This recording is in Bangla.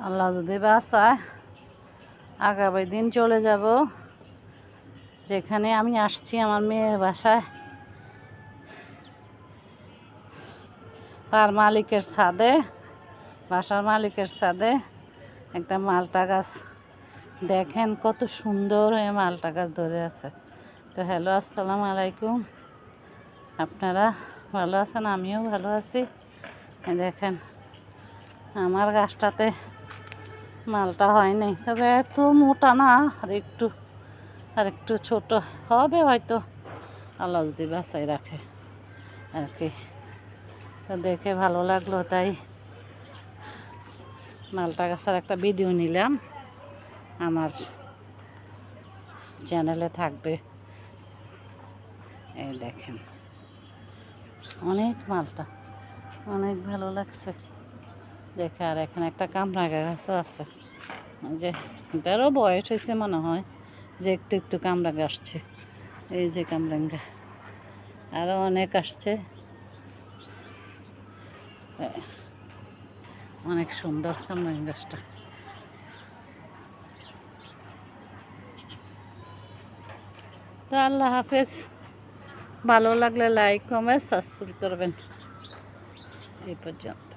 আল্লাহ যদি বাঁচায় আগামী দিন চলে যাব যেখানে আমি আসছি আমার মেয়ের বাসায়, তার মালিকের ছাদে, বাসার মালিকের ছাদে একটা মালটা গাছ। দেখেন কত সুন্দর হয়ে মালটা গাছ ধরে আছে। তো হ্যালো, আসসালামু আলাইকুম। আপনারা ভালো আছেন? আমিও ভালো আছি। দেখেন আমার গাছটাতে মালটা হয় নাই, তবে এত মোটা না, আর একটু ছোট হবে হয়তো, আল্লাহ যদি বাঁচাই রাখে আর কি। তো দেখে ভালো লাগলো, তাই মালটা গাছের একটা ভিডিও নিলাম, আমার চ্যানেলে থাকবে। এই দেখেন অনেক মালটা, অনেক ভালো লাগছে দেখে। আর এখানে একটা কামরাঙা গাছও আছে, যে এটারও বয়স হয়েছে মনে হয়, যে একটু একটু কামরাঙা আসছে। এই যে কামরাঙা আরও অনেক আসছে, অনেক সুন্দর কামরাঙা গাছটা। তো আল্লাহ হাফেজ। ভালো লাগলে লাইক কমেন্ট সাবস্ক্রাইব করবেন। এই পর্যন্ত।